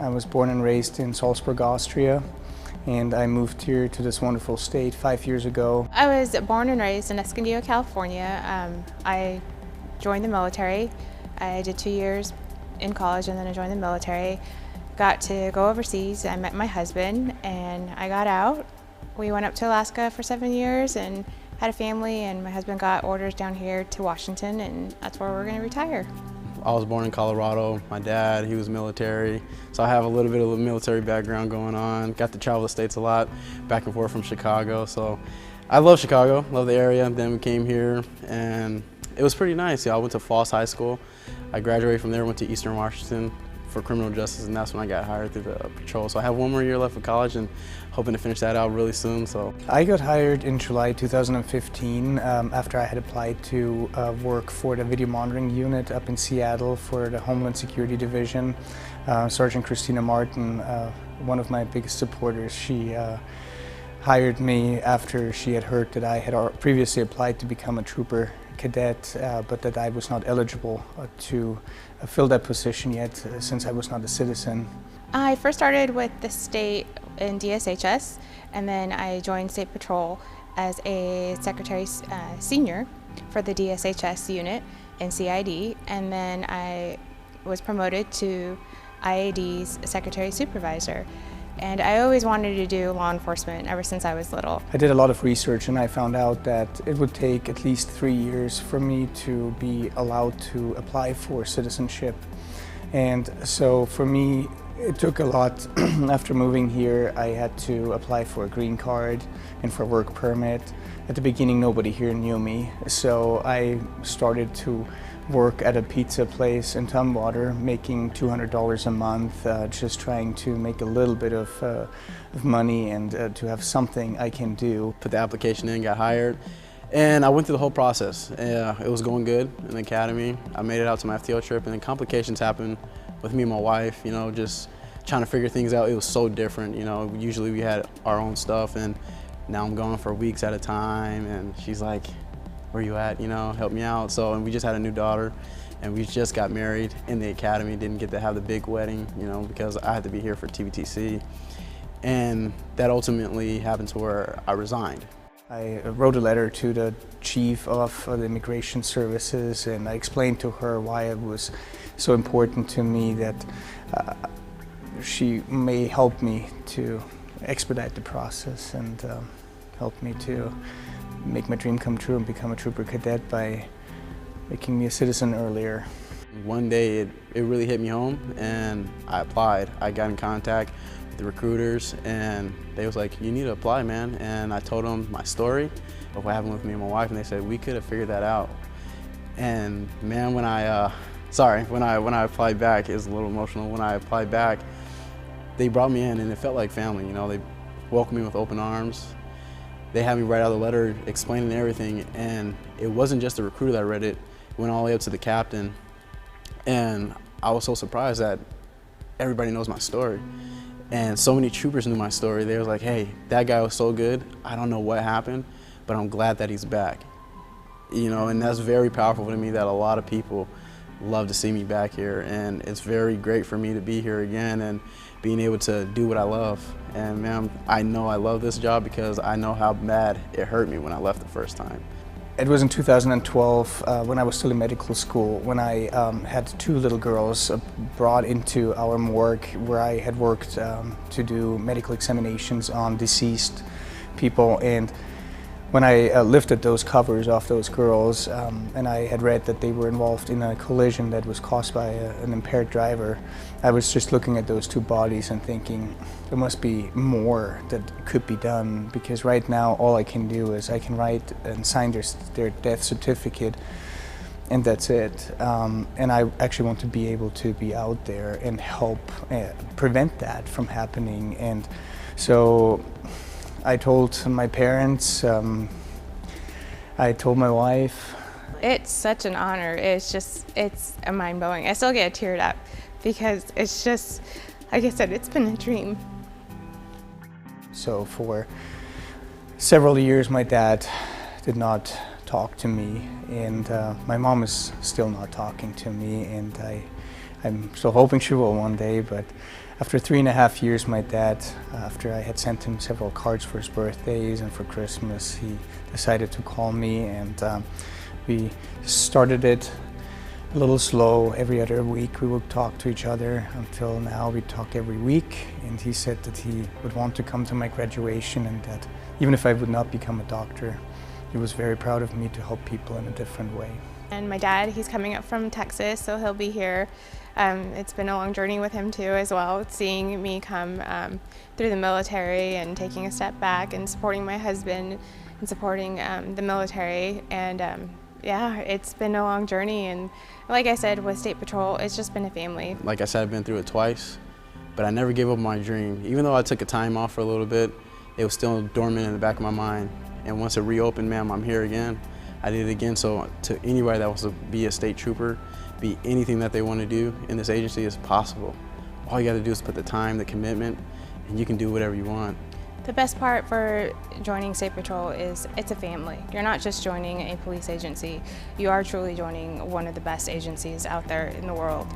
I was born and raised in Salzburg, Austria, and I moved here to this wonderful state 5 years ago. I was born and raised in Escondido, California. I joined the military. I did 2 years in college and then I joined the military. Got to go overseas. I met my husband and I got out. We went up to Alaska for 7 years and had a family, and my husband got orders down here to Washington, and that's where we're going to retire. I was born in Colorado. My dad, he was military, so I have a little bit of a military background going on. Got to travel the States a lot, back and forth from Chicago, so I love Chicago, love the area. Then we came here, and it was pretty nice. I went to Falls High School. I graduated from there, went to Eastern Washington for criminal justice, and that's when I got hired through the patrol. So I have 1 more year left of college and hoping to finish that out really soon. So I got hired in July 2015 after I had applied to work for the video monitoring unit up in Seattle for the Homeland Security Division. Sergeant Christina Martin, one of my biggest supporters, she hired me after she had heard that I had previously applied to become a trooper cadet, but that I was not eligible to fill that position yet since I was not a citizen. I first started with the state in DSHS, and then I joined State Patrol as a Secretary Senior for the DSHS unit in CID, and then I was promoted to IAD's Secretary Supervisor. And I always wanted to do law enforcement ever since I was little. I did a lot of research and I found out that it would take at least 3 years for me to be allowed to apply for citizenship. And so for me, it took a lot. After moving here, I had to apply for a green card and for a work permit. At the beginning, nobody here knew me, so I started to work at a pizza place in Tumwater, making $200 a month, just trying to make a little bit of money and to have something I can do. put the application in, got hired, and I went through the whole process. It was going good in the academy. I made it out to my FTO trip, and then complications happened with me and my wife, just trying to figure things out. It was so different, usually we had our own stuff, and now I'm gone for weeks at a time, and she's like, where you at, help me out. So, and we just had a new daughter, and we just got married in the academy, didn't get to have the big wedding, because I had to be here for TVTC. And that ultimately happened to where I resigned. I wrote a letter to the chief of the Immigration Services, and I explained to her why it was so important to me that she may help me to expedite the process and help me to make my dream come true and become a trooper cadet by making me a citizen earlier. One day it really hit me home, and I applied. I got in contact with the recruiters, and they was like, you need to apply, man. And I told them my story of what happened with me and my wife, and they said, we could have figured that out. And man, when I applied back, it was a little emotional. When I applied back, they brought me in, and it felt like family. They welcomed me with open arms. They had me write out a letter explaining everything, and it wasn't just the recruiter that read it. It went all the way up to the captain, and I was so surprised that everybody knows my story. And so many troopers knew my story. They was like, hey, that guy was so good. I don't know what happened, but I'm glad that he's back. And that's very powerful to me, that a lot of people love to see me back here, and it's very great for me to be here again and being able to do what I love. And man, I know I love this job because I know how bad it hurt me when I left the first time. It was in 2012 when I was still in medical school, when I had 2 little girls brought into our morgue where I had worked to do medical examinations on deceased people. And when I lifted those covers off those girls, and I had read that they were involved in a collision that was caused by an impaired driver, I was just looking at those 2 bodies and thinking, there must be more that could be done, because right now all I can do is I can write and sign their death certificate, and that's it. And I actually want to be able to be out there and help prevent that from happening. And so I told my parents, I told my wife. It's such an honor. It's mind-blowing. I still get teared up because it's just, like I said, it's been a dream. So for several years, my dad did not talk to me, and my mom is still not talking to me, and I'm still hoping she will one day, but after 3.5 years, my dad, after I had sent him several cards for his birthdays and for Christmas, he decided to call me, and we started it a little slow. Every other week we would talk to each other. Until now we talk every week, and he said that he would want to come to my graduation, and that even if I would not become a doctor, he was very proud of me to help people in a different way. And my dad, he's coming up from Texas, so he'll be here. It's been a long journey with him too as well, seeing me come through the military and taking a step back and supporting my husband and supporting the military. And yeah, it's been a long journey, and like I said, with State Patrol, it's just been a family. Like I said, I've been through it twice, but I never gave up my dream. Even though I took a time off for a little bit, it was still dormant in the back of my mind. And once it reopened, ma'am, I'm here again. I did it again. So to anybody that wants to be a state trooper, be anything that they want to do in this agency is possible. All you got to do is put the time, the commitment, and you can do whatever you want. The best part for joining State Patrol is it's a family. You're not just joining a police agency. You are truly joining one of the best agencies out there in the world.